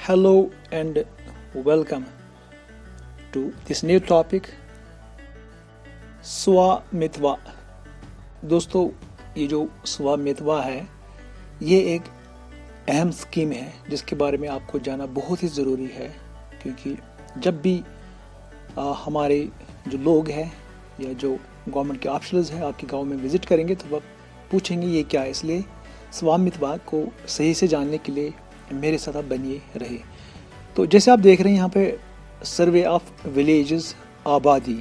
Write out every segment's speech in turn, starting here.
Hello and welcome to this new topic स्वामित्व। दोस्तों, ये जो स्वामित्व है ये एक अहम स्कीम है जिसके बारे में आपको जानना बहुत ही ज़रूरी है, क्योंकि जब भी हमारे जो लोग हैं या जो गवर्नमेंट के ऑफिसर्स हैं आपके गांव में विज़िट करेंगे तो वह पूछेंगे ये क्या है। इसलिए स्वामित्व को सही से जानने के लिए मेरे साथ आप बनिए रहे। तो जैसे आप देख रहे हैं यहाँ पे सर्वे ऑफ विलेजेस आबादी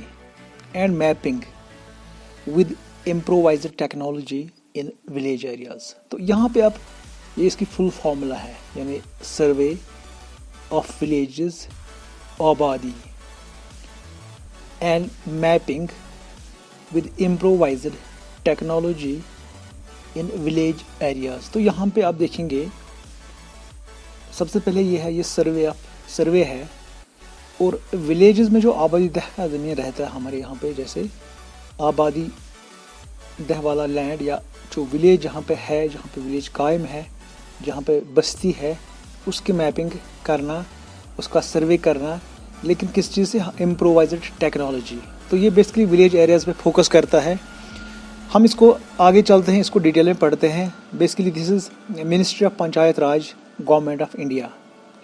and mapping with improvised technology in village areas. तो यहाँ पे आप ये इसकी फुल फॉर्मूला है, यानी सर्वे ऑफ विलेजेस आबादी and mapping with improvised technology in village areas. तो यहाँ पे आप देखेंगे सबसे पहले ये है, ये सर्वे है और विलेजेस में जो आबादी दह ज़मीन रहता है हमारे यहाँ पे, जैसे आबादी दह वाला लैंड या जो विलेज जहाँ पे है, जहाँ पे विलेज कायम है, जहाँ पे बस्ती है, उसकी मैपिंग करना, उसका सर्वे करना, लेकिन किस चीज़ से? Improvised technology. तो ये बेसिकली विलेज एरियाज़ पे फोकस करता है। हम इसको आगे चलते हैं, इसको डिटेल में पढ़ते हैं। Basically this is ministry of panchayat Raj, government of India.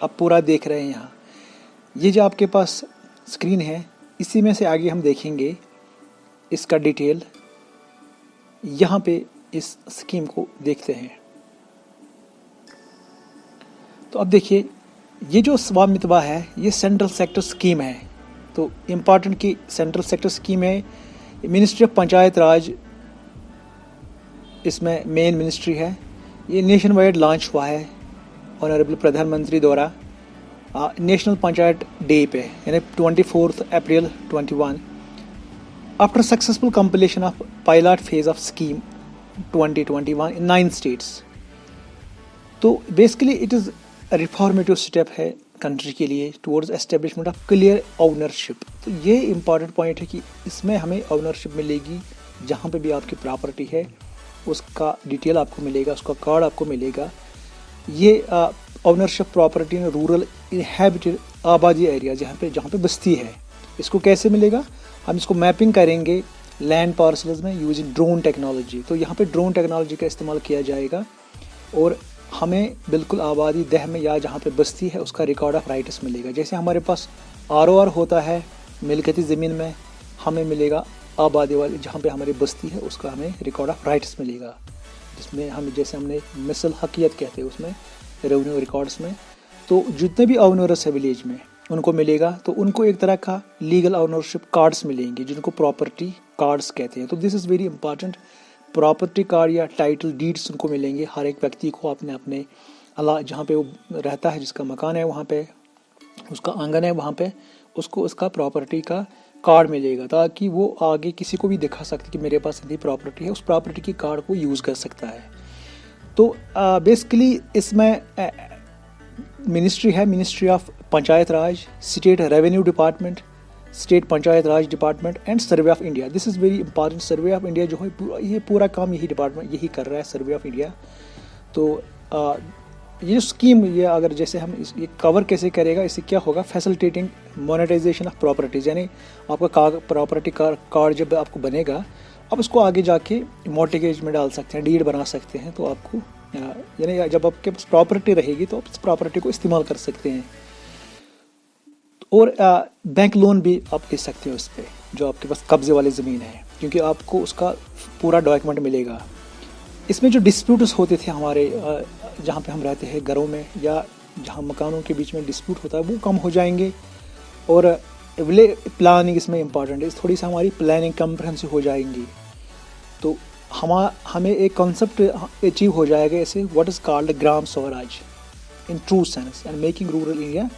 आप पूरा देख रहे हैं यहाँ, ये जो आपके पास स्क्रीन है इसी में से आगे हम देखेंगे इसका डिटेल। यहाँ पे इस स्कीम को देखते हैं। तो अब देखिए, ये जो स्वामित्व है ये सेंट्रल सेक्टर स्कीम है। तो इम्पॉर्टेंट की सेंट्रल सेक्टर स्कीम है। मिनिस्ट्री ऑफ पंचायत राज इसमें मेन मिनिस्ट्री है। ये नेशन वाइड लॉन्च हुआ है ऑनरेबल प्रधानमंत्री द्वारा नेशनल पंचायत डे पे, यानी 24 April 21, after successful completion of pilot phase of scheme 2021 in 9 states. तो basically it is reformative step है कंट्री के लिए towards establishment of clear ownership. तो ये इंपॉर्टेंट पॉइंट है कि इसमें हमें ओनरशिप मिलेगी, जहाँ पे भी आपकी प्रॉपर्टी है उसका डिटेल आपको मिलेगा, उसका कार्ड आपको मिलेगा। ये ownership property in rural inhabited आबादी एरिया, जहाँ पे बस्ती है, इसको कैसे मिलेगा? हम इसको मैपिंग करेंगे लैंड पार्सल्स में यूजिंग ड्रोन टेक्नोलॉजी। तो यहाँ पे ड्रोन टेक्नोलॉजी का इस्तेमाल किया जाएगा और हमें बिल्कुल आबादी दह में या जहाँ पे बस्ती है उसका रिकॉर्ड ऑफ राइट्स मिलेगा। जैसे हमारे पास ROR होता है मिल्कियती ज़मीन में, हमें मिलेगा आबादी वाली जहाँ पे हमारी बस्ती है उसका हमें रिकॉर्ड ऑफ राइट्स मिलेगा, जिसमें हम जैसे हमने मिसल हकीयत कहते हैं उसमें रेवेन्यू रिकॉर्ड्स में। तो जितने भी ओनर्स है विलेज में उनको मिलेगा, तो उनको एक तरह का लीगल ओनरशिप कार्ड्स मिलेंगे जिनको प्रॉपर्टी कार्ड्स कहते हैं। तो this is very important. Property card या टाइटल डीड्स उनको मिलेंगे, हर एक व्यक्ति को अपने अपने जहाँ पे वो रहता है, जिसका मकान है वहाँ पे, उसका आंगन है वहाँ पे, उसको उसका प्रॉपर्टी का कार्ड मिलेगा, ताकि वो आगे किसी को भी दिखा सकते कि मेरे पास इतनी प्रॉपर्टी है, उस प्रॉपर्टी की कार्ड को यूज़ कर सकता है। तो बेसिकली इसमें मिनिस्ट्री है, ministry of panchayat Raj, state revenue department, state panchayat Raj department and survey of India. This is very important. Survey of India जो है ये पूरा काम यही डिपार्टमेंट यही कर रहा है, सर्वे ऑफ इंडिया। तो ये स्कीम ये अगर जैसे हम ये कवर कैसे करेगा, इससे क्या होगा? फैसिलिटेटिंग मोनेटाइजेशन ऑफ प्रॉपर्टीज़, यानी आपका प्रॉपर्टी कार्ड जब आपको बनेगा आप उसको आगे जाके मॉर्टगेज में डाल सकते हैं, डीड बना सकते हैं। तो आपको यानी जब आपके पास प्रॉपर्टी रहेगी तो आप उस प्रॉपर्टी को इस्तेमाल कर सकते हैं। और बैंक लोन भी आप ले सकते हैं उस पर, जो आपके पास कब्जे वाली ज़मीन है, क्योंकि आपको उसका पूरा डॉक्यूमेंट मिलेगा। इसमें जो डिस्प्यूट्स होते थे हमारे जहाँ पे हम रहते हैं घरों में या जहाँ मकानों के बीच में डिस्प्यूट होता है वो कम हो जाएंगे। और प्लानिंग इसमें इम्पॉर्टेंट है, थोड़ी सी हमारी प्लानिंग कम्प्रहेंसिव हो जाएंगी। तो हमें एक कॉन्सेप्ट अचीव हो जाएगा, ऐसे what is called Gram Swaraj in true sense and making rural India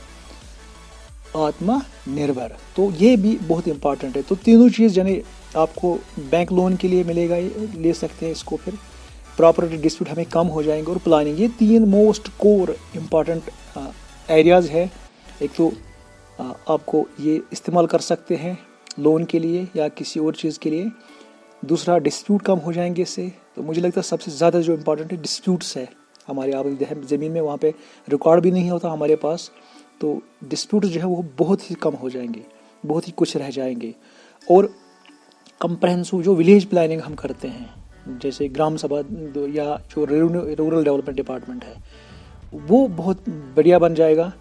आत्मनिर्भर। तो ये भी बहुत इंपॉर्टेंट है। तो तीनों चीज़ यानी आपको बैंक लोन के लिए मिलेगा, ये ले सकते हैं इसको, फिर प्रॉपर्टी डिस्प्यूट हमें कम हो जाएंगे, और प्लानिंग। ये 3 मोस्ट कोर इम्पॉर्टेंट एरियाज़ है। एक तो आपको ये इस्तेमाल कर सकते हैं लोन के लिए या किसी और चीज़ के लिए। दूसरा, डिस्प्यूट कम हो जाएंगे इससे। तो मुझे लगता है सबसे ज़्यादा जो इम्पोर्टेंट है डिस्प्यूट्स है, हमारे आबादी है ज़मीन में, वहाँ पे रिकॉर्ड भी नहीं होता हमारे पास, तो डिस्प्यूट जो है वो बहुत ही कम हो जाएंगे, बहुत ही कुछ रह जाएंगे। और कंप्रहेंसिव जो विलेज प्लानिंग हम करते हैं, जैसे ग्राम सभा या जो रूरल डेवलपमेंट डिपार्टमेंट है, वो बहुत बढ़िया बन जाएगा।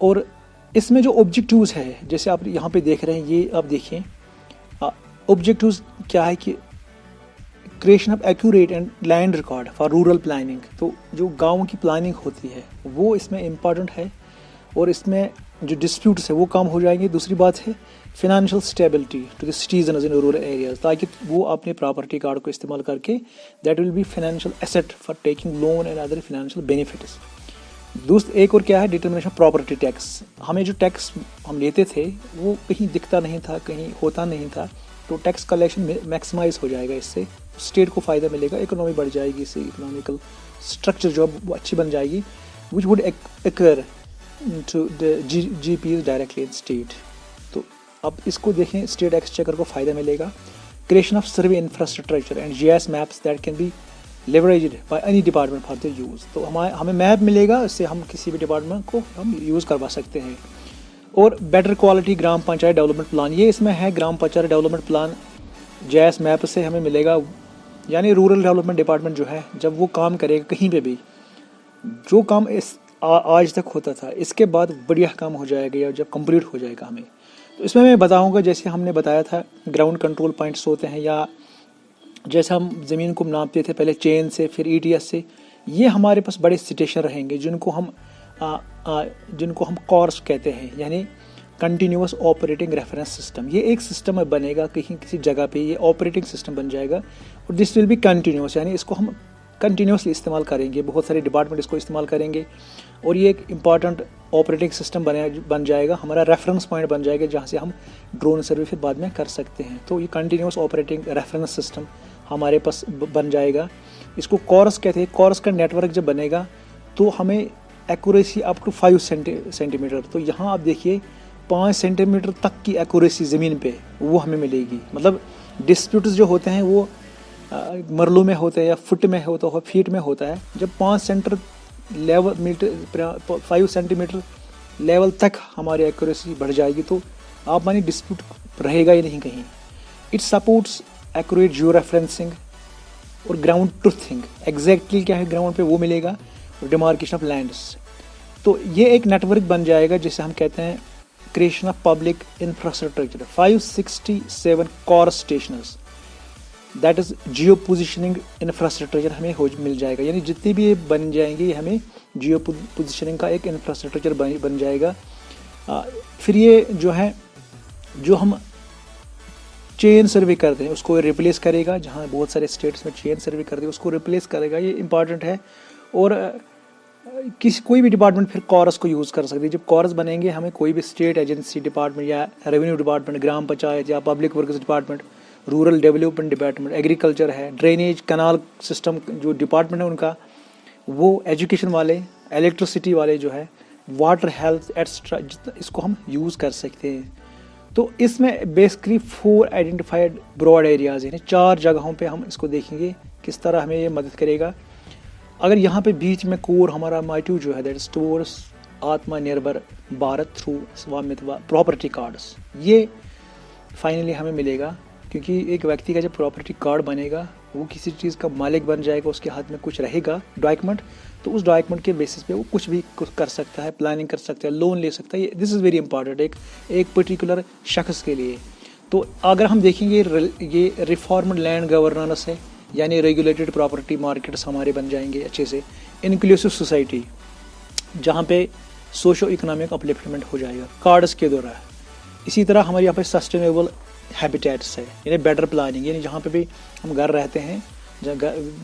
और इसमें जो ऑब्जेक्टिव्स है, जैसे आप यहाँ पे देख रहे हैं, ये आप देखिए ऑब्जेक्टिव्स क्या है कि creation of accurate and land record for rural planning. तो जो गाँव की प्लानिंग होती है वो इसमें इम्पॉर्टेंट है, और इसमें जो डिस्प्यूट्स है वो कम हो जाएंगे। दूसरी बात है financial stability to the citizen in rural areas, ताकि वो अपने प्रॉपर्टी कार्ड को इस्तेमाल करके that will be financial asset for taking loan and other financial benefits. एक और क्या है, डिटर्मिनेशन प्रॉपर्टी टैक्स। हमें जो टैक्स हम लेते थे वो कहीं दिखता नहीं था, कहीं होता नहीं था, तो टैक्स कलेक्शन मैक्सिमाइज हो जाएगा, इससे स्टेट को फ़ायदा मिलेगा, इकोनॉमी बढ़ जाएगी, इससे इकोनॉमिकल स्ट्रक्चर जो वो अच्छी बन जाएगी, which would accrue to the GPs directly in state. तो अब इसको देखें, स्टेट एक्सचेकर को फ़ायदा मिलेगा। Creation of survey infrastructure and GIS maps that can be leveraged by any department for the use. तो हमें मैप मिलेगा, इससे हम किसी भी डिपार्टमेंट को हम यूज़ करवा सकते हैं। और better quality gram panchayat development plan, ये इसमें है gram panchayat development plan GIS map से हमें मिलेगा। यानी रूरल डेवलपमेंट डिपार्टमेंट जो है, जब वो काम करेगा कहीं पे भी, जो काम आज तक होता था, इसके बाद बढ़िया काम हो जाएगा या जब कंप्लीट हो जाएगा हमें। तो इसमें मैं बताऊंगा, जैसे हमने बताया था ग्राउंड कंट्रोल पॉइंट्स होते हैं, या जैसे हम ज़मीन को नापते थे पहले चेन से, फिर ETS से, ये हमारे पास बड़े स्टेशन रहेंगे जिनको हम कॉर्स कहते हैं, यानी कंटिन्यूस ऑपरेटिंग रेफरेंस सिस्टम। ये एक सिस्टम बनेगा कहीं किसी जगह पे, ये ऑपरेटिंग सिस्टम बन जाएगा, और दिस विल बी कंटिन्यूस, यानी इसको हम कंटिन्यूसली इस्तेमाल करेंगे, बहुत सारे डिपार्टमेंट इसको इस्तेमाल करेंगे, और ये एक इम्पॉर्टेंट ऑपरेटिंग सिस्टम बन जाएगा, हमारा रेफरेंस पॉइंट बन जाएगा, जहाँ से हम ड्रोन सर्वे फिर बाद में कर सकते हैं। तो ये कंटिन्यूस ऑपरेटिंग रेफरेंस सिस्टम हमारे पास बन जाएगा। इसको कॉर्स कहते हैं। कॉर्स का नेटवर्क जब बनेगा तो हमें एक्यूरेसी अप टू 5 सेंटीमीटर, तो यहाँ आप देखिए 5 सेंटीमीटर तक की एक्यूरेसी ज़मीन पे वो हमें मिलेगी। मतलब डिस्प्यूट्स जो होते हैं वो मरलों में होते हैं या फुट में होता है, फीट में होता है। जब 5 सेंटीमीटर लेवल तक हमारी एक्यूरेसी बढ़ जाएगी तो आप मानिए डिस्प्यूट रहेगा ही नहीं कहीं। It supports accurate geo referencing और ग्राउंड ट्रूथिंग। एग्जैक्टली क्या है ग्राउंड पे वो मिलेगा, और डिमार्केशन ऑफ लैंड्स। तो ये एक नेटवर्क बन जाएगा जिसे हम कहते हैं क्रिएशन ऑफ पब्लिक इंफ्रास्ट्रक्चर। 567 कॉर stations, that is geo positioning infrastructure हमें मिल जाएगा। यानी जितनी भी ये बन जाएंगे ये हमें जियो पोजिशनिंग का एक इंफ्रास्ट्रक्चर बन जाएगा। फिर ये जो है, जो हम चेन सर्वे करते हैं उसको रिप्लेस करेगा। जहाँ बहुत सारे स्टेट्स में चेन सर्वे करते हैं उसको रिप्लेस करेगा, ये इंपॉर्टेंट है। और कोई भी डिपार्टमेंट फिर कॉरस को यूज़ कर सकती है। जब कॉरस बनेंगे हमें कोई भी स्टेट एजेंसी डिपार्टमेंट या रेवेन्यू डिपार्टमेंट, ग्राम पंचायत या public works department, rural development department, agriculture है, ड्रेनेज कनाल सिस्टम जो डिपार्टमेंट है उनका, वो एजुकेशन वाले, इलेक्ट्रिसिटी वाले जो है, वाटर, हेल्थ एक्स्ट्रा, इसको हम यूज़ कर सकते हैं। तो इसमें बेसिकली 4 आइडेंटिफाइड ब्रॉड एरियाज, यानी 4 जगहों पे हम इसको देखेंगे किस तरह हमें ये मदद करेगा। अगर यहाँ पे बीच में कोर हमारा मोटिव जो है, दैट इज टुवर्ड्स आत्मनिर्भर भारत थ्रू स्वामित्व प्रॉपर्टी कार्ड्स, ये फाइनली हमें मिलेगा। क्योंकि एक व्यक्ति का जब प्रॉपर्टी कार्ड बनेगा वो किसी चीज़ का मालिक बन जाएगा, उसके हाथ में कुछ रहेगा डॉक्यूमेंट, तो उस डॉक्यूमेंट के बेसिस पे वो कुछ भी कर सकता है, प्लानिंग कर सकता है, लोन ले सकता है। दिस इज़ वेरी इंपॉर्टेंट एक पर्टिकुलर शख्स के लिए। तो अगर हम देखेंगे ये रिफॉर्म्ड लैंड गवर्नेंस है, यानी रेगुलेटेड प्रॉपर्टी मार्केट्स हमारे बन जाएंगे अच्छे से। इंक्लूसिव सोसाइटी, जहाँ पे सोशो इकोनॉमिक अपलिफ्टमेंट हो जाएगा कार्ड्स के द्वारा। इसी तरह हमारे यहाँ पे सस्टेनेबल हैबिटेट्स है, यानी बेटर प्लानिंग, यानी जहाँ पे भी हम घर रहते हैं, जहाँ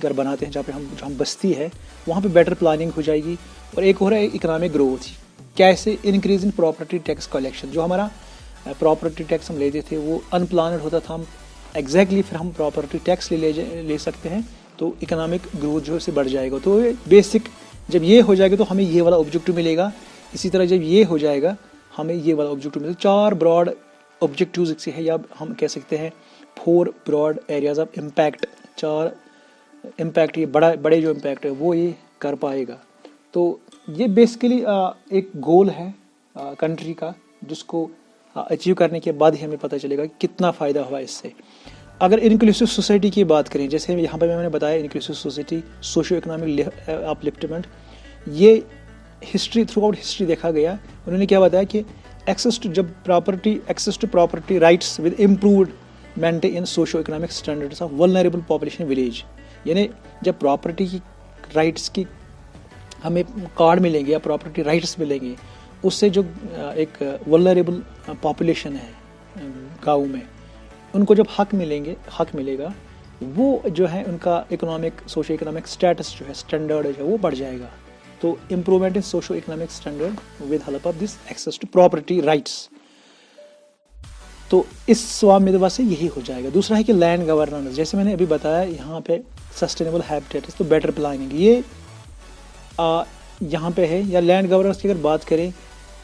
घर बनाते हैं, जहाँ बस्ती है, वहाँ पे बेटर प्लानिंग हो जाएगी। और एक और है इकोनॉमिक ग्रोथ, कैसे increase in property tax collection. जो हमारा प्रॉपर्टी टैक्स हम लेते थे वो अनप्लानड होता था, हम एग्जैक्टली फिर हम प्रॉपर्टी टैक्स ले सकते हैं, तो इकोनॉमिक ग्रोथ जो है बढ़ जाएगा। तो बेसिक जब ये हो जाएगा तो हमें ये वाला ऑब्जेक्टिव मिलेगा। इसी तरह जब ये हो जाएगा हमें ये वाला ऑब्जेक्टिव मिलेगा। 4 ब्रॉड ऑब्जेक्टिव्स से है, या हम कह सकते हैं 4 broad areas of impact. 4 impact, ये बड़े जो इम्पैक्ट है वो ये कर पाएगा। तो ये बेसिकली एक गोल है कंट्री का, जिसको अचीव करने के बाद ही हमें पता चलेगा कि कितना फ़ायदा हुआ इससे। अगर इंक्लूसिव सोसाइटी की बात करें, जैसे यहाँ पर मैंने बताया inclusive society, socio economic upliftment, ये हिस्ट्री, थ्रू आउट हिस्ट्री देखा गया। उन्होंने क्या बताया कि access to property rights with improvement in socio economic standards of vulnerable population village, यानी जब प्रॉपर्टी की राइट्स की हमें कार्ड मिलेंगे या प्रॉपर्टी राइट्स मिलेंगे, उससे जो एक वल्नरेबल पॉपुलेशन है गाँव में, उनको जब हक मिलेगा, वो जो है उनका इकोनॉमिक, सोशियो इकोनॉमिक स्टेटस जो है, स्टैंडर्ड जो है, वो बढ़ जाएगा। तो improvement in socio economic standard with help of this access to property rights. तो इस स्वामित्व से यही हो जाएगा। दूसरा है कि लैंड गवर्नेंस, जैसे मैंने अभी बताया यहाँ पे सस्टेनेबल हैबिटेट्स, तो बेटर प्लानिंग, ये यहाँ पे है। या लैंड गवर्नेंस की अगर बात करें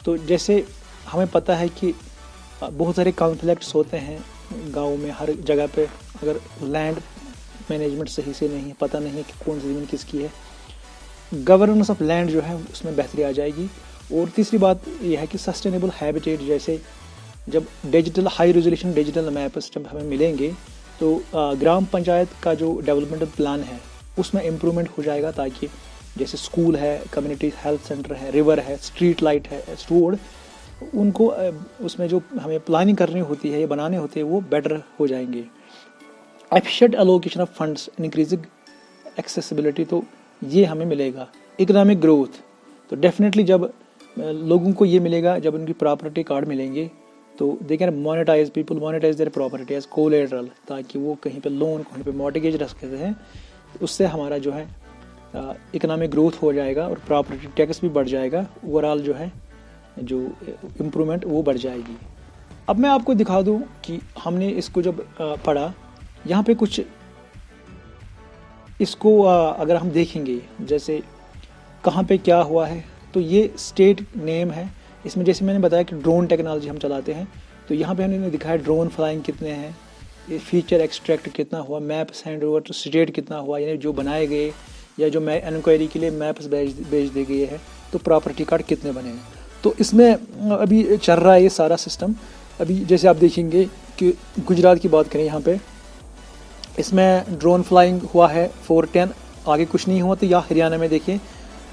तो जैसे हमें पता है कि बहुत सारे कॉन्फ्लिक्ट्स होते हैं गाँव में, हर जगह पे अगर लैंड मैनेजमेंट सही से नहीं, पता नहीं है कि कौन सी ज़मीन किसकी है, गवर्नेंस ऑफ लैंड जो है उसमें बेहतरी आ जाएगी। और तीसरी बात यह है कि सस्टेनेबल हैबिटेट, जैसे जब digital high resolution digital maps जब हमें मिलेंगे, तो ग्राम पंचायत का जो डेवलपमेंटल प्लान है उसमें इम्प्रूवमेंट हो जाएगा, ताकि जैसे स्कूल है, कम्युनिटी हेल्थ सेंटर है, रिवर है, स्ट्रीट लाइट है, रोड, उनको उसमें जो हमें प्लानिंग करनी होती है या बनाने होते हैं, वो बेटर हो जाएंगे। Efficient allocation of funds, increasing accessibility, तो ये हमें मिलेगा। इकोनॉमिक ग्रोथ, तो डेफिनेटली जब लोगों को ये मिलेगा, जब उनकी प्रॉपर्टी कार्ड मिलेंगे, तो they can monetize, people monetize their property as collateral, ताकि वो कहीं पे लोन, कहीं पे मॉर्टगेज रख सकते हैं। उससे हमारा जो है इकोनॉमिक ग्रोथ हो जाएगा और प्रॉपर्टी टैक्स भी बढ़ जाएगा। ओवरऑल जो है जो इम्प्रूवमेंट वो बढ़ जाएगी। अब मैं आपको दिखा दूं कि हमने इसको जब पढ़ा, यहाँ पे कुछ इसको अगर हम देखेंगे जैसे कहाँ पे क्या हुआ है, तो ये स्टेट नेम है। इसमें जैसे मैंने बताया कि ड्रोन टेक्नोलॉजी हम चलाते हैं, तो यहाँ पे हमने दिखाया ड्रोन फ्लाइंग कितने हैं, ये फीचर एक्सट्रैक्ट कितना हुआ, maps hand over to state कितना हुआ, यानी जो बनाए गए या जो मैं इंक्वायरी के लिए मैप्स भेज दिए गए हैं, तो प्रॉपर्टी कार्ड कितने बने हैं। तो इसमें अभी चल रहा है ये सारा सिस्टम। अभी जैसे आप देखेंगे कि गुजरात की बात करें, यहाँ पे इसमें ड्रोन फ्लाइंग हुआ है 410, आगे कुछ नहीं हुआ। तो या हरियाणा में देखिए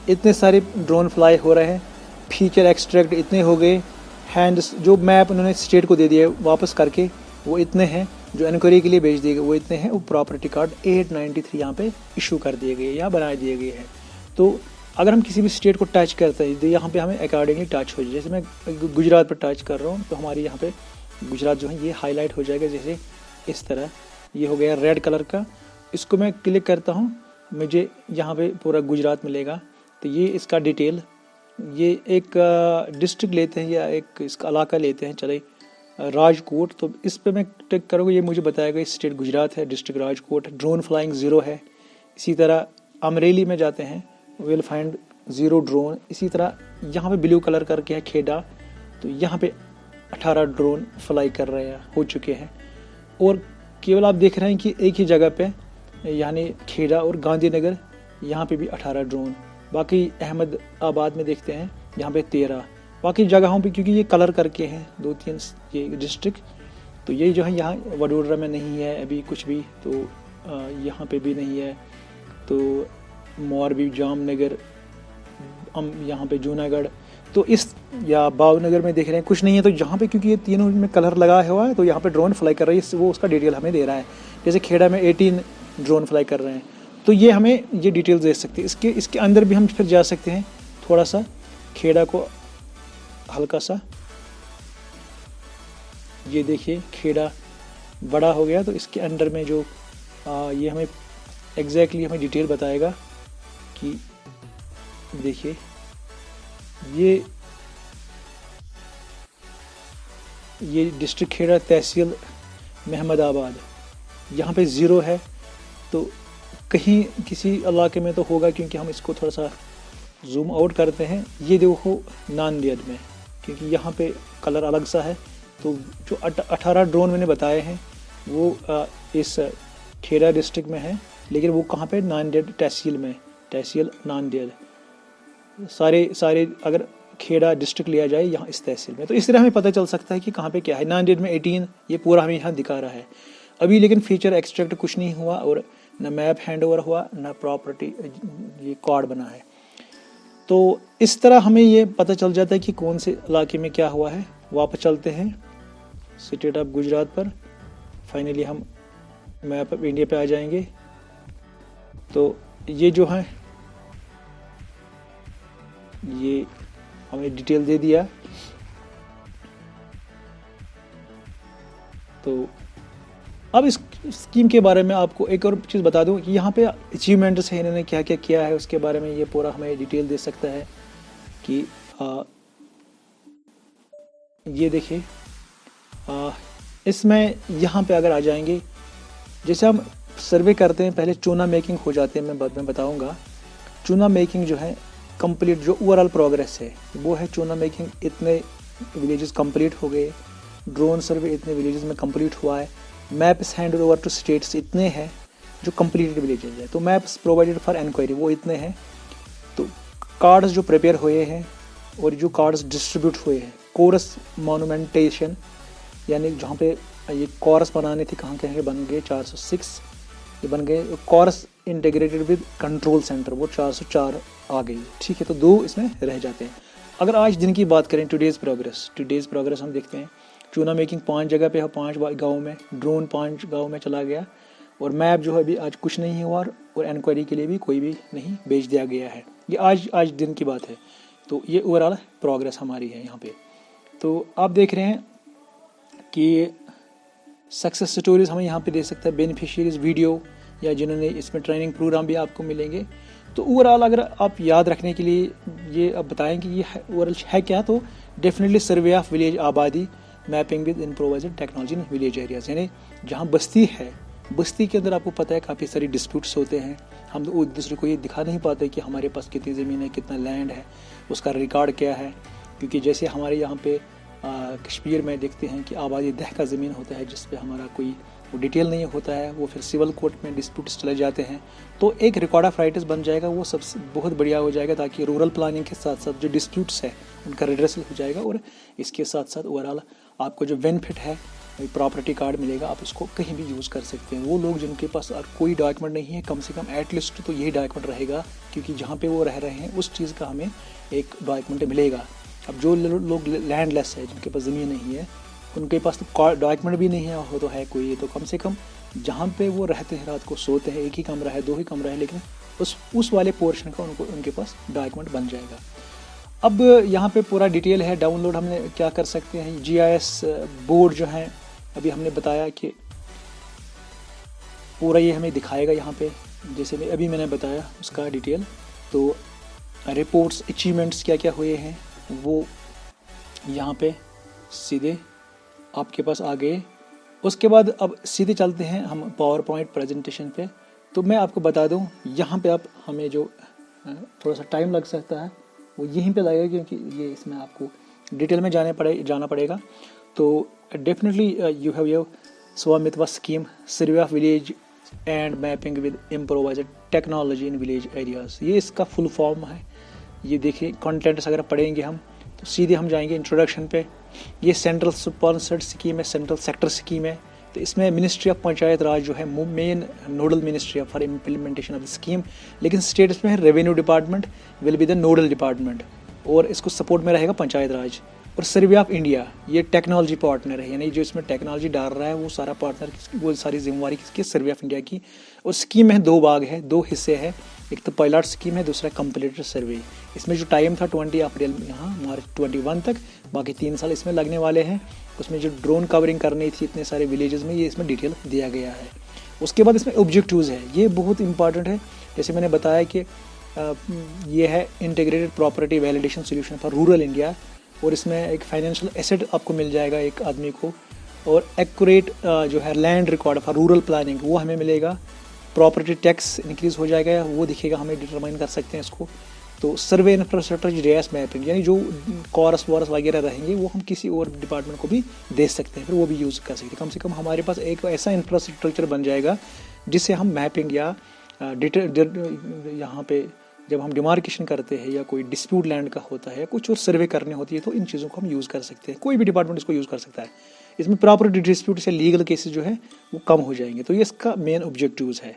इतने सारे ड्रोन फ्लाई हो रहे हैं, फीचर एक्सट्रैक्ट इतने हो गए, हैंड्स जो मैप उन्होंने स्टेट को दे दिया वापस करके वो इतने हैं, जो इंक्वायरी के लिए भेज दिए गए वो इतने हैं। वो प्रॉपर्टी कार्ड 893 यहाँ पे इशू कर दिए गए या बना दिए गए हैं। तो अगर हम किसी भी स्टेट को टच करते हैं तो यहाँ पे हमें अकॉर्डिंगली टच हो जाए। जैसे मैं गुजरात पर टच कर रहा हूँ, तो हमारी यहाँ पे गुजरात जो है ये हाईलाइट हो जाएगा, जैसे इस तरह ये हो गया रेड कलर का। इसको मैं क्लिक करता हूँ, मुझे यहाँ पे पूरा गुजरात मिलेगा। तो ये इसका डिटेल, ये एक डिस्ट्रिक्ट लेते हैं या एक इसका इलाका लेते हैं, चले राजकोट। तो इस पे मैं क्लिक करूँगा, ये मुझे बताएगा स्टेट गुजरात है, डिस्ट्रिक्ट राजकोट, ड्रोन फ्लाइंग 0 है। इसी तरह अमरेली में जाते हैं, विल फाइंड 0 ड्रोन। इसी तरह यहाँ पे ब्लू कलर करके है खेड़ा, तो यहाँ पे 18 ड्रोन फ्लाई कर रहे हैं, हो चुके हैं। और केवल आप देख रहे हैं कि एक ही जगह पे यानी खेड़ा और गांधीनगर, यहाँ पे भी 18 ड्रोन। बाकी अहमदाबाद में देखते हैं यहाँ पे 13। बाकी जगहों पे क्योंकि ये कलर करके हैं 2-3 ये डिस्ट्रिक्ट, तो ये जो है यहाँ वडोदरा में नहीं है अभी कुछ भी, तो यहाँ पे भी नहीं है। तो मोरबी, जामनगर, यहाँ पे जूनागढ़, तो इस या भावनगर में देख रहे हैं कुछ नहीं है। तो यहाँ पे क्योंकि ये तीनों में कलर लगा हुआ है, तो यहाँ पे ड्रोन फ्लाई कर रही है, वो उसका डिटेल हमें दे रहा है। जैसे खेड़ा में 18 ड्रोन फ्लाई कर रहे हैं, तो ये हमें ये डिटेल्स दे सकते हैं। इसके अंदर भी हम फिर जा सकते हैं, थोड़ा सा खेड़ा को हल्का सा, ये देखिए खेड़ा बड़ा हो गया, तो इसके अंदर में जो ये हमें एग्जैक्टली हमें डिटेल बताएगा कि देखिए ये डिस्ट्रिक्ट खेड़ा, तहसील महमदाबाद, यहाँ पे 0 है। तो कहीं किसी इलाके में तो होगा, क्योंकि हम इसको थोड़ा सा जूम आउट करते हैं। ये देखो नांदेड़ में, क्योंकि यहाँ पे कलर अलग सा है। तो जो 18 ड्रोन मैंने बताए हैं वो इस खेड़ा डिस्ट्रिक्ट में है, लेकिन वो कहाँ पे, नांदेड़ तहसील में। तहसील नांदेड़, सारे अगर खेड़ा डिस्ट्रिक्ट लिया जाए यहाँ इस तहसील में, तो इस तरह हमें पता चल सकता है कि कहाँ पे क्या है। नांदेड़ में 18 ये पूरा हमें यहाँ दिखा रहा है अभी, लेकिन फीचर एक्सट्रैक्ट कुछ नहीं हुआ और न मैप हैंड ओवर हुआ न प्रॉपर्टी ये कार्ड बना है। तो इस तरह हमें ये पता चल जाता है कि कौन से इलाके में क्या हुआ है। वापस चलते हैं स्टेट ऑफ गुजरात पर, फाइनली हम मैप ऑफ इंडिया पे आ जाएंगे। तो ये जो है ये हमें डिटेल दे दिया। तो अब इस स्कीम के बारे में आपको एक और चीज़ बता दूं कि यहाँ पे अचीवमेंट्स है, इन्होंने क्या क्या किया है उसके बारे में ये पूरा हमें डिटेल दे सकता है कि ये देखिए इसमें यहाँ पे अगर आ जाएंगे, जैसे हम सर्वे करते हैं पहले चूना मेकिंग हो जाते हैं, मैं बाद में बताऊँगा। चूना मेकिंग जो है कंप्लीट, जो ओवरऑल प्रोग्रेस है वो है चूना मेकिंग, इतने विलेजेस कंप्लीट हो गए। ड्रोन सर्वे इतने विलेजेस में कंप्लीट हुआ है। Maps hand over to states इतने हैं जो कंप्लीटेड विलेजेस है। तो मैप्स प्रोवाइडेड फॉर इंक्वायरी वो इतने हैं। तो कार्ड्स जो प्रिपेयर हुए हैं और जो कार्ड्स डिस्ट्रीब्यूट हुए हैं, कोरस मोनुमेंटेशन यानी जहाँ पे ये कोरस बनाने थे कहाँ कहाँ के बन गए 406 ये बन गए। CORS integrated with control centre वो 404 आ गई, ठीक है। तो 2 इसमें रह जाते हैं। अगर आज दिन की बात करें टुडेज़ प्रोग्रेस हम देखते हैं चूना मेकिंग 5 जगह पे है, 5 गाँव में, ड्रोन 5 गाँव में चला गया और मैप जो है अभी आज कुछ नहीं हुआ और इंक्वायरी के लिए भी कोई भी नहीं भेज दिया गया है। ये आज दिन की बात है। तो ये ओवरऑल प्रोग्रेस हमारी है यहाँ पे। तो आप देख रहे हैं कि सक्सेस स्टोरीज हमें यहाँ पे दे सकता है, बेनिफिशियरीज वीडियो या जिन्होंने इसमें ट्रेनिंग प्रोग्राम भी आपको मिलेंगे। तो ओवरऑल अगर आप याद रखने के लिए ये अब बताएं कि ये ओवरऑल है क्या, तो डेफिनेटली सर्वे ऑफ विलेज आबादी mapping with improvised technology in village areas, यानी जहाँ बस्ती है, बस्ती के अंदर आपको पता है काफ़ी सारी डिस्प्यूट्स होते हैं। हम तो एक दूसरे को ये दिखा नहीं पाते कि हमारे पास कितनी ज़मीन है, कितना लैंड है, उसका रिकॉर्ड क्या है। क्योंकि जैसे हमारे यहाँ पे कश्मीर में देखते हैं कि आबादी दह का ज़मीन होता है जिस पे हमारा कोई वो डिटेल नहीं होता है, वो फिर सिविल कोर्ट में डिस्प्यूट्स चले जाते हैं। तो एक रिकॉर्ड ऑफ राइट्स बन जाएगा, वो सबसे बहुत बढ़िया हो जाएगा, ताकि रूरल प्लानिंग के साथ साथ जो डिस्प्यूट्स है उनका रिड्रेसल हो जाएगा और इसके साथ साथ ओवरऑल आपको जो बेनिफिट है प्रॉपर्टी कार्ड मिलेगा, आप उसको कहीं भी यूज़ कर सकते हैं। वो लोग जिनके पास कोई डॉक्यूमेंट नहीं है, कम से कम एटलीस्ट तो यही डॉक्यूमेंट रहेगा, क्योंकि जहाँ पे वो रह रहे हैं उस चीज़ का हमें एक डॉक्यूमेंट मिलेगा। अब जो लोग लैंडलेस है, जिनके पास ज़मीन नहीं है, उनके पास तो डॉक्यूमेंट भी नहीं है, हो तो है कोई, तो कम से कम जहाँ पे वो रहते हैं, रात को सोते हैं, एक ही कमरा है, 2 ही कमरा है, लेकिन उस वाले पोर्शन का उनके पास डॉक्यूमेंट बन जाएगा। अब यहाँ पे पूरा डिटेल है, डाउनलोड हमने क्या कर सकते हैं। GIS बोर्ड जो है अभी हमने बताया कि पूरा ये हमें दिखाएगा यहाँ पे, जैसे अभी मैंने बताया उसका डिटेल। तो रिपोर्ट्स अचीवमेंट्स क्या क्या हुए हैं वो यहाँ पे सीधे आपके पास आ गए। उसके बाद अब सीधे चलते हैं हम पावर पॉइंट प्रेजेंटेशन पे। तो मैं आपको बता दूं, यहाँ पे आप हमें जो थोड़ा सा टाइम लग सकता है वो यहीं पे लगेगा, क्योंकि ये इसमें आपको डिटेल में जाना पड़ेगा। तो डेफिनेटली यू हैव योर स्वामित्व scheme survey of village and mapping with improvised technology in village areas, ये इसका फुल फॉर्म है। ये देखिए कंटेंट्स अगर पढ़ेंगे हम तो सीधे हम जाएंगे इंट्रोडक्शन पे। ये सेंट्रल स्पॉन्सर्ड स्कीम है, सेंट्रल सेक्टर स्कीम है। तो इसमें मिनिस्ट्री ऑफ पंचायत राज जो है main nodal ministry for implementation of the scheme, लेकिन स्टेट्स में है revenue department will be the nodal department, और इसको सपोर्ट में रहेगा पंचायत राज। और सर्वे ऑफ इंडिया ये टेक्नोलॉजी पार्टनर है, यानी जो इसमें टेक्नोलॉजी डाल रहा है वो सारा पार्टनर, वो सारी जिम्मेवारी किसकी, सर्वे ऑफ इंडिया की। और स्कीम में 2 भाग है, 2 हिस्से हैं, एक तो पायलट स्कीम है, दूसरा कंप्लीटेड सर्वे। इसमें जो टाइम था 20 अप्रैल यहाँ मार्च 21 तक, बाकी 3 साल इसमें लगने वाले हैं। उसमें जो ड्रोन कवरिंग करनी थी इतने सारे विलेजेस में, ये इसमें डिटेल दिया गया है। उसके बाद इसमें ऑब्जेक्टिव्स है, ये बहुत इंपॉर्टेंट है। जैसे मैंने बताया कि ये है integrated property validation solution for rural India, और इसमें एक फाइनेंशियल एसेट आपको मिल जाएगा एक आदमी को, और एक्यूरेट जो है land record for rural planning वो हमें मिलेगा। प्रॉपर्टी टैक्स इंक्रीज हो जाएगा, वो दिखेगा, हमें डिटरमाइन कर सकते हैं इसको। तो सर्वे इंफ्रास्ट्रक्चर GIS मैपिंग, यानी जो कॉरस वॉरस वगैरह रहेंगे वो हम किसी और डिपार्टमेंट को भी दे सकते हैं, फिर वो भी यूज़ कर सकते हैं। कम से कम हमारे पास एक ऐसा इंफ्रास्ट्रक्चर बन जाएगा जिससे हम मैपिंग या यहाँ पे जब हम डिमार्केशन करते हैं या कोई डिस्प्यूट लैंड का होता है, कुछ और सर्वे करनी होती है, तो इन चीज़ों को हम यूज़ कर सकते हैं। कोई भी डिपार्टमेंट इसको यूज़ कर सकता है। इसमें प्रॉपर्टी डिस्प्यूट से लीगल केसेस जो है वो कम हो जाएंगे। तो ये इसका मेन ऑब्जेक्टिव्स है।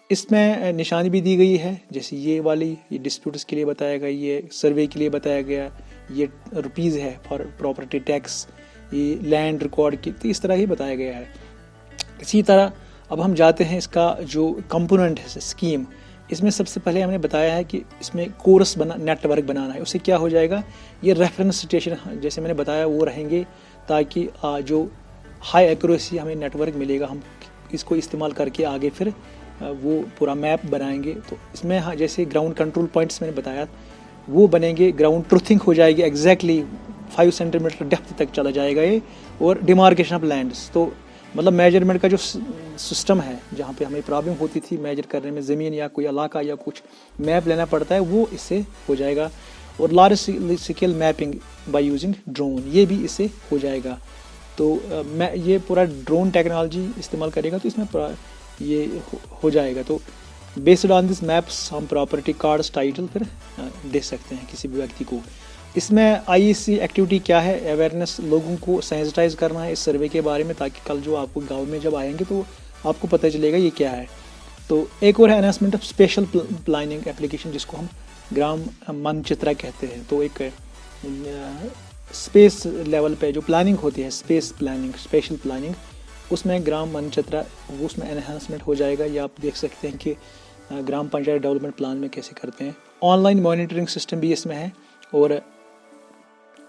इसमें निशानी भी दी गई है, जैसे ये वाली, ये डिस्प्यूट्स के लिए बताया गया, ये सर्वे के लिए बताया गया, ये रुपीज़ है फॉर प्रॉपर्टी टैक्स, ये लैंड रिकॉर्ड की, तो इस तरह ही बताया गया है। इसी तरह अब हम जाते हैं इसका जो कंपोनेंट है स्कीम। इसमें सबसे पहले हमने बताया है कि इसमें कोर्स नेटवर्क बनाना है। उससे क्या हो जाएगा, ये रेफरेंस स्टेशन जैसे मैंने बताया वो रहेंगे, ताकि जो हाई एक्यूरेसी हमें नेटवर्क मिलेगा, हम इसको इस्तेमाल करके आगे फिर वो पूरा मैप बनाएंगे। तो इसमें जैसे ग्राउंड कंट्रोल पॉइंट्स मैंने बताया वो बनेंगे, ग्राउंड ट्रूथिंग हो जाएगी, एग्जैक्टली 5 सेंटीमीटर डेप्थ तक चला जाएगा ये, और डिमार्केशन ऑफ लैंड्स। तो मतलब मेजरमेंट का जो सिस्टम है, जहाँ पे हमें प्रॉब्लम होती थी मेजर करने में, ज़मीन या कोई इलाका या कुछ मैप लेना पड़ता है, वो इससे हो जाएगा। और large scale mapping by using drone, ये भी इससे हो जाएगा। तो मैं ये पूरा ड्रोन टेक्नोलॉजी इस्तेमाल करेगा, तो इसमें ये हो जाएगा। तो बेस्ड ऑन दिस मैप्स हम प्रॉपर्टी कार्ड्स टाइटल फिर दे सकते हैं किसी भी व्यक्ति को। इसमें आईईसी एक्टिविटी क्या है, अवेयरनेस, लोगों को सेंसिटाइज करना है इस सर्वे के बारे में, ताकि कल जो आपको गांव में जब आएंगे तो आपको पता चलेगा ये क्या है। तो एक और है announcement of special planning application, जिसको हम ग्राम मानचित्र कहते हैं। तो एक स्पेस लेवल पे जो प्लानिंग होती है, स्पेस प्लानिंग, स्पेशल प्लानिंग, उसमें ग्राम मानचित्र, उसमें एनहांसमेंट हो जाएगा। ये आप देख सकते हैं कि ग्राम पंचायत डेवलपमेंट प्लान में कैसे करते हैं। ऑनलाइन मॉनिटरिंग सिस्टम भी इसमें है, और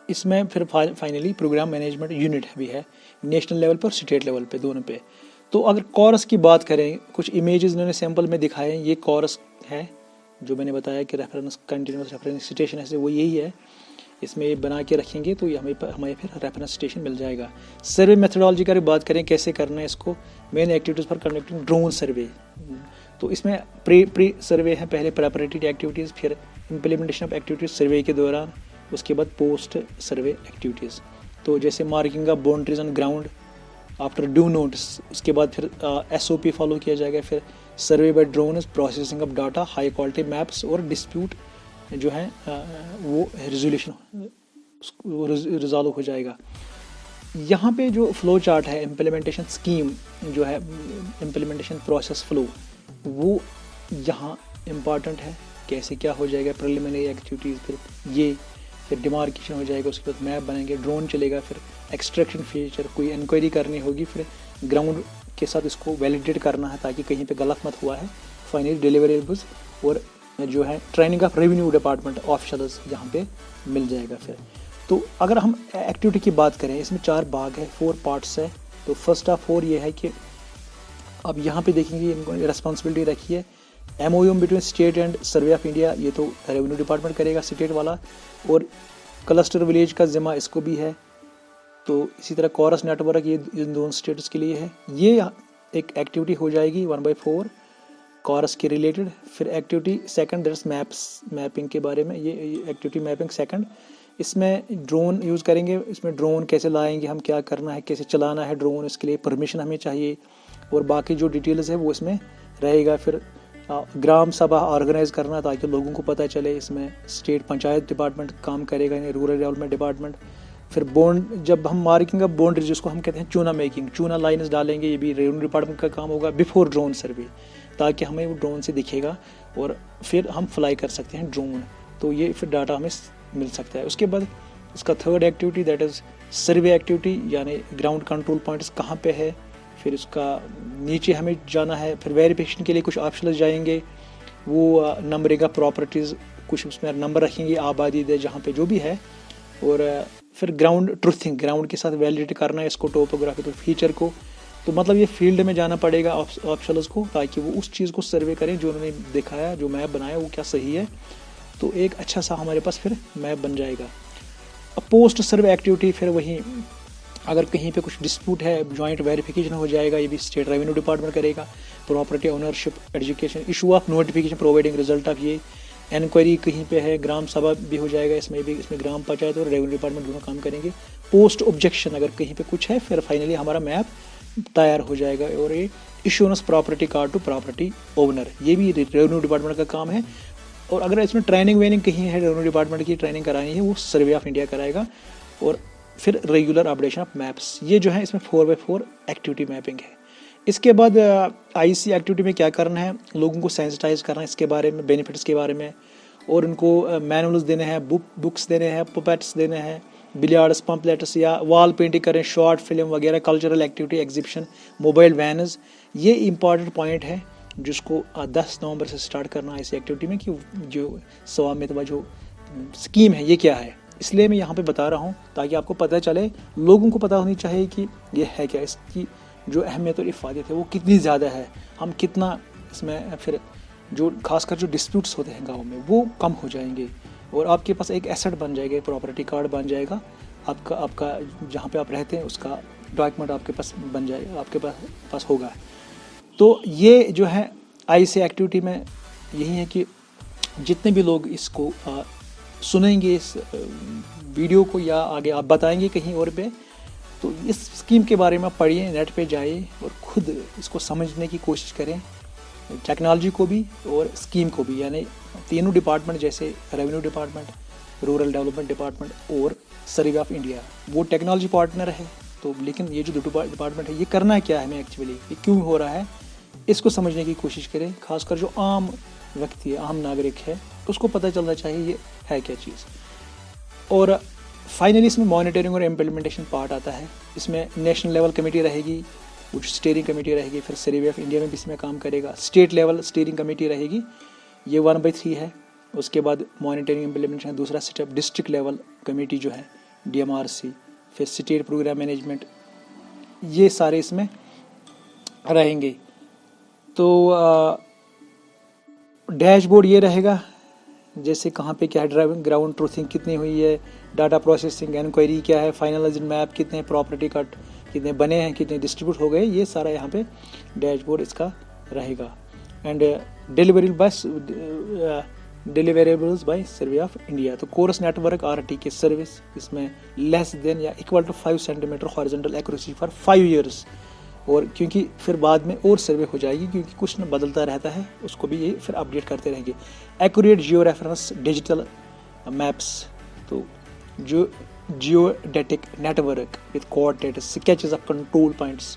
इसमें फिर फाइनली प्रोग्राम मैनेजमेंट यूनिट भी है, नेशनल लेवल पर, स्टेट लेवल पे, दोनों पे। तो अगर कॉरस की बात करें, कुछ इमेजेस इन्होंने सैंपल में दिखाए हैं। ये कॉरस है जो मैंने बताया कि रेफरेंस, कंटिन्यूस रेफरेंस स्टेशन है, वो यही है। इसमें ये बना के रखेंगे तो ये हमें फिर रेफरेंस स्टेशन मिल जाएगा। सर्वे मेथडोलॉजी की बात करें कैसे करना है इसको, main activities for conducting drone survey. तो इसमें प्री सर्वे है, पहले प्रेपरेटरी एक्टिविटीज़, फिर इम्प्लीमेंटेशन ऑफ एक्टिविटीज़ सर्वे के दौरान, उसके बाद पोस्ट सर्वे एक्टिविटीज़। तो जैसे marking of boundaries on ground after due notice, उसके बाद फिर एसओपी फॉलो किया जाएगा, फिर survey by drone, processing of data, high quality maps, और डिस्प्यूट जो है वो रिजोल्यूशन, वो रिजॉल्व हो जाएगा। यहाँ पे जो फ्लो चार्ट है, इम्प्लीमेंटेशन स्कीम जो है, इम्प्लीमेंटेशन प्रोसेस फ्लो, वो यहाँ इम्पॉर्टेंट है, कैसे क्या हो जाएगा, प्रिलिमिनरी एक्टिविटीज़, फिर डिमार्केशन हो जाएगा, उसके बाद मैप बनेंगे, ड्रोन चलेगा, फिर एक्सट्रैक्शन फीचर, कोई इंक्वायरी करनी होगी, फिर ग्राउंड के साथ इसको वैलिडेट करना है ताकि कहीं पे गलत मत हुआ है, फाइनली डिलीवरेबल्स, और जो है training of revenue department officers यहाँ पे मिल जाएगा। फिर तो अगर हम एक्टिविटी की बात करें, इसमें 4 भाग है, 4 पार्ट्स है। तो फर्स्ट ऑफ 4 ये है कि अब यहाँ पे देखेंगे इनको रिस्पॉन्सिबिलिटी रखी है, MOU between state and survey of India, ये तो रेवेन्यू डिपार्टमेंट करेगा स्टेट वाला, और क्लस्टर विलेज का जिम्मा इसको भी है। तो इसी तरह कॉरस नेटवर्क ये इन दोनों स्टेट्स के लिए है। ये एक एक्टिविटी हो जाएगी 1/4 कॉरस के रिलेटेड। फिर activity second that's maps, mapping के बारे में, ये एक्टिविटी मैपिंग सेकंड। इसमें ड्रोन यूज़ करेंगे, इसमें ड्रोन कैसे लाएंगे, हम क्या करना है, कैसे चलाना है ड्रोन, इसके लिए परमिशन हमें चाहिए, और बाकी जो डिटेल्स है वो इसमें रहेगा। फिर ग्राम सभा ऑर्गेनाइज करना ताकि लोगों को पता चले, इसमें स्टेट पंचायत डिपार्टमेंट काम करेगा, यानी रूरल डेवलपमेंट डिपार्टमेंट। फिर बॉन्ड, जब हम मार्किंग ऑफ बाउंड्री, जिसको हम कहते हैं चूना मेकिंग, चूना लाइन्स डालेंगे, ये भी रेवेन्यू डिपार्टमेंट का काम होगा बिफोर ड्रोन सर्वे, ताकि हमें वो ड्रोन से दिखेगा और फिर हम फ्लाई कर सकते हैं ड्रोन। तो ये फिर डाटा हमें मिल सकता है। उसके बाद इसका third activity that is survey activity, यानी ग्राउंड कंट्रोल पॉइंट्स कहाँ पे है, फिर उसका नीचे हमें जाना है। फिर वेरिफिकेशन के लिए कुछ ऑप्शंस जाएंगे, वो नंबरिंग ऑफ प्रॉपर्टीज़, कुछ उसमें नंबर रखेंगे, आबादी दे जहाँ पे जो भी है। और फिर ग्राउंड ट्रूथिंग, ग्राउंड के साथ वैलिडेट करना है इसको, टोपोग्राफिकल फीचर को। तो मतलब ये फील्ड में जाना पड़ेगा ऑप्शनल्स को, ताकि वो उस चीज़ को सर्वे करें जो उन्होंने दिखाया, जो मैप बनाया वो क्या सही है। तो एक अच्छा सा हमारे पास फिर मैप बन जाएगा। अब पोस्ट सर्वे एक्टिविटी, फिर वही अगर कहीं पे कुछ डिस्प्यूट है, जॉइंट वेरिफिकेशन हो जाएगा, ये भी स्टेट रेवेन्यू डिपार्टमेंट करेगा। Property ownership, education, issue of notification, providing result of ये, इंक्वायरी कहीं पे है, ग्राम सभा भी हो जाएगा इसमें भी, इसमें ग्राम पंचायत और रेवेन्यू डिपार्टमेंट दोनों काम करेंगे। पोस्ट ऑब्जेक्शन, अगर कहीं पे कुछ है, फिर फाइनली हमारा मैप तैयार हो जाएगा। और ये issuance property card to property owner, ये भी रेवेन्यू डिपार्टमेंट का काम है। और अगर इसमें ट्रेनिंग वेनिंग कहीं है, रेवेन्यू डिपार्टमेंट की ट्रेनिंग करानी है, वो सर्वे ऑफ इंडिया कराएगा। और फिर रेगुलर अपडेशन ऑफ मैप्स, ये जो है इसमें 4x4 एक्टिविटी मैपिंग है। इसके बाद आईसी एक्टिविटी में क्या करना है, लोगों को सेंसिटाइज करना है इसके बारे में, बेनिफिट्स के बारे में, और उनको मैनुअल्स देने हैं, बुक्स देने हैं, पुपेट्स देने हैं, बिलियार्ड्स, पम्पलेट्स या वॉल पेंटिंग करें, शॉर्ट फिल्म वगैरह, कल्चरल एक्टिविटी, एग्जीबिशन, मोबाइल वैनस। ये इंपॉर्टेंट पॉइंट है जिसको 10 नवंबर से स्टार्ट करना है इस एक्टिविटी में, कि जो स्वामित्व जो स्कीम है ये क्या है। इसलिए मैं यहाँ पे बता रहा हूँ ताकि आपको पता चले, लोगों को पता होनी चाहिए कि ये है क्या, इसकी जो अहमियत और इफ़ादत है वो कितनी ज़्यादा है, हम कितना इसमें फिर जो खासकर जो डिस्प्यूट्स होते हैं गाँव में वो कम हो जाएंगे, और आपके पास एक एसेट बन जाएगा, प्रॉपर्टी कार्ड बन जाएगा, आपका जहाँ पे आप रहते हैं उसका डॉक्यूमेंट आपके पास बन जाएगा, आपके पास होगा। तो ये जो है आईसी एक्टिविटी में यही है कि जितने भी लोग इसको सुनेंगे, इस वीडियो को, या आगे आप बताएंगे कहीं और पे, तो इस स्कीम के बारे में पढ़िए, नेट पे जाइए और खुद इसको समझने की कोशिश करें, टेक्नोलॉजी को भी और स्कीम को भी, यानी तीनों डिपार्टमेंट जैसे revenue department, rural development department और सर्वे ऑफ इंडिया, वो टेक्नोलॉजी पार्टनर है। तो लेकिन ये जो डिपार्टमेंट है ये करना क्या है हमें एक्चुअली, ये क्यों हो रहा है, इसको समझने की कोशिश करें। खासकर जो आम व्यक्ति है, आम नागरिक है, उसको पता चलना चाहिए ये है क्या चीज़। और फाइनली इसमें मॉनिटरिंग और इम्प्लीमेंटेशन पार्ट आता है। इसमें नेशनल लेवल कमेटी रहेगी, कुछ स्टीयरिंग कमेटी रहेगी, फिर सर्वे ऑफ इंडिया में भी इसमें काम करेगा, स्टेट लेवल स्टीयरिंग कमेटी रहेगी, ये 1/3 है। उसके बाद मॉनिटरिंग इम्प्लीमेंटेशन दूसरा स्टेप, डिस्ट्रिक्ट लेवल कमेटी जो है DMRC, फिर स्टेट प्रोग्राम मैनेजमेंट, ये सारे इसमें रहेंगे। तो डैशबोर्ड ये रहेगा, जैसे कहाँ पे क्या है, ड्राइविंग ग्राउंड ट्रूथिंग कितनी हुई है, डाटा प्रोसेसिंग इंक्वायरी क्या है, फाइनलाइज्ड मैप कितने, प्रॉपर्टी कट कितने बने हैं, कितने डिस्ट्रीब्यूट हो गए, ये सारा यहाँ पे डैशबोर्ड इसका रहेगा। And deliverables by Survey of India, तो कोरस नेटवर्क RTK सर्विस, इसमें लेस देन या equal to 5 centimetre horizontal accuracy for 5 years. और क्योंकि फिर बाद में और सर्वे हो जाएगी, क्योंकि कुछ न बदलता रहता है, उसको भी ये फिर अपडेट करते रहेंगे। Accurate geo reference digital maps, तो जो geodetic network with coordinates, sketches of control points,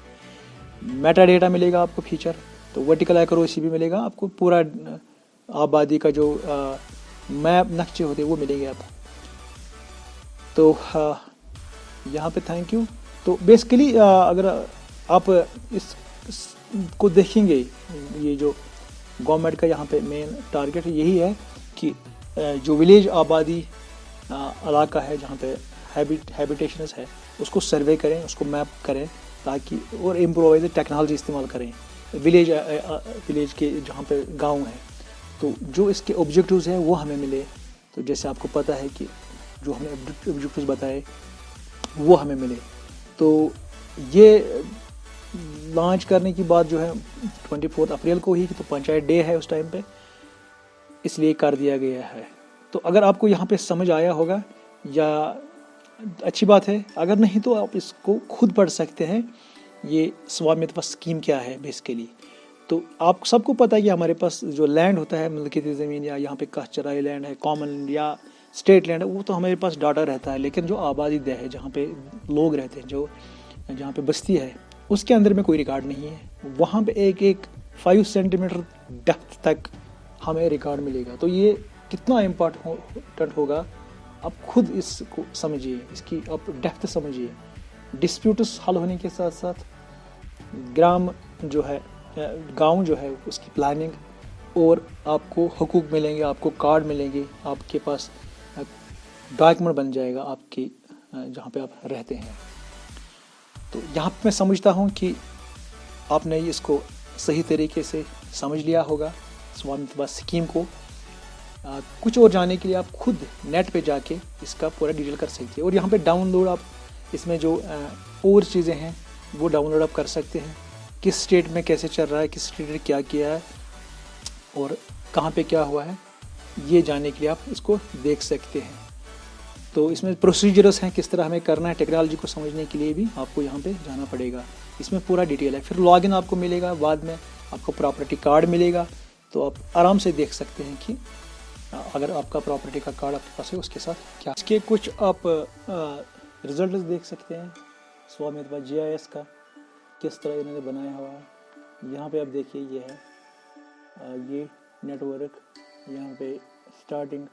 Meta data मिलेगा आपको फीचर, तो वर्टिकल एक्यूरेसी भी मिलेगा आपको, पूरा आबादी का जो मैप नक्शे होते हैं वो मिलेंगे आपको। तो यहाँ पे थैंक यू। तो बेसिकली अगर आप इसको देखेंगे, ये जो गवर्नमेंट का यहाँ पे मेन टारगेट यही है कि जो विलेज आबादी इलाका है जहाँ पे हैबिटेशंस है, उसको सर्वे करें, उसको मैप करें, ताकि और इम्प्रोवाइज टेक्नोलॉजी इस्तेमाल करें विलेज के जहाँ पे गांव है। तो जो इसके ऑब्जेक्टिव्स हैं वो हमें मिले, तो जैसे आपको पता है कि जो हमें ऑब्जेक्टिव्स बताए वो हमें मिले। तो ये लॉन्च करने की बात जो है 24 अप्रैल को ही, तो पंचायत डे है उस टाइम पे, इसलिए कर दिया गया है। तो अगर आपको यहाँ पे समझ आया होगा या अच्छी बात है, अगर नहीं तो आप इसको खुद पढ़ सकते हैं, ये स्वामित्व स्कीम क्या है बेसिकली। तो आप सबको पता है कि हमारे पास जो लैंड होता है, मिल्कियत ज़मीन, या यहाँ पे कचराई लैंड है, कॉमन या स्टेट लैंड है, वो तो हमारे पास डाटा रहता है। लेकिन जो आबादी दह है, जहाँ पे लोग रहते हैं, जो जहाँ पे बस्ती है, उसके अंदर में कोई रिकॉर्ड नहीं है। वहाँ पे एक 5 सेंटीमीटर डेप्थ तक हमें रिकॉर्ड मिलेगा। तो ये कितना इम्पोर्टेंट होगा, आप खुद इसको समझिए, इसकी आप डेप्थ समझिए। डिस्प्यूट्स हल होने के साथ साथ ग्राम जो है, गांव जो है, उसकी प्लानिंग, और आपको हुकूक मिलेंगे, आपको कार्ड मिलेंगे, आपके पास डॉक्यूमेंट बन जाएगा आपकी जहाँ पे आप रहते हैं। तो यहाँ पे मैं समझता हूँ कि आपने इसको सही तरीके से समझ लिया होगा स्वामित्व स्कीम को। कुछ और जानने के लिए आप खुद नेट पे जाके इसका पूरा डिटेल कर सकते हैं। और यहाँ पे डाउनलोड आप इसमें जो और चीज़ें हैं वो डाउनलोड आप कर सकते हैं, किस स्टेट में कैसे चल रहा है, किस स्टेट ने क्या किया है और कहाँ पे क्या हुआ है, ये जानने के लिए आप इसको देख सकते हैं। तो इसमें प्रोसीजर्स हैं, किस तरह हमें करना है, टेक्नोलॉजी को समझने के लिए भी आपको यहाँ पे जाना पड़ेगा। इसमें पूरा डिटेल है। फिर लॉगिन आपको मिलेगा, बाद में आपको प्रॉपर्टी कार्ड मिलेगा, तो आप आराम से देख सकते हैं कि अगर आपका प्रॉपर्टी का कार्ड आपके पास है उसके साथ क्या। इसके कुछ आप रिजल्ट देख सकते हैं स्वामित्व GIS का किस तरह इन्होंने बनाया हुआ है। यहाँ पे आप देखिए ये है ये नेटवर्क, यहाँ पे स्टार्टिंग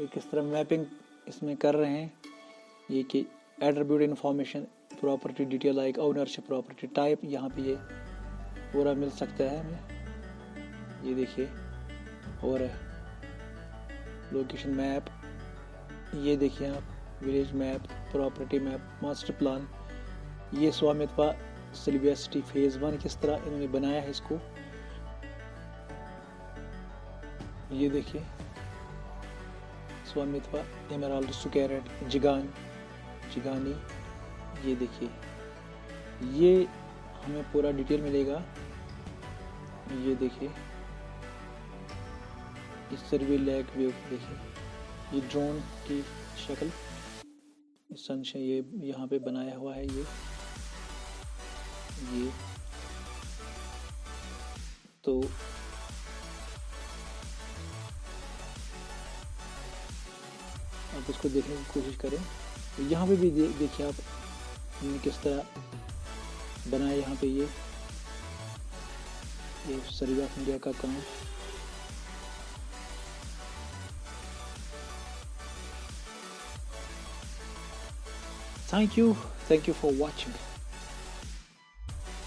किस तरह मैपिंग इसमें कर रहे हैं। ये कि attribute information, property detail like ownership, property type, यहाँ पे ये पूरा मिल सकता है हमें। ये देखिए, और लोकेशन मैप, ये देखिए आप, village map, property map, master plan, ये स्वामित्व सिल्वियसिटी फेज़ 1 किस तरह इन्होंने बनाया है इसको। ये देखिए स्वामित्व एमराल्ड, सुकैरेट, जिगानी, ये देखिए ये हमें पूरा डिटेल मिलेगा। ये देखिए इस सर्वे लैक व्यू देखिए, ये ड्रोन की शक्ल, सनशाइन ये यहाँ पे बनाया हुआ है। ये तो आप इसको देखने की कोशिश करें। यहाँ पे भी देखिए आप किस तरह बनाया। यहाँ पे ये सर्वे ऑफ इंडिया का काम। Thank you for watching.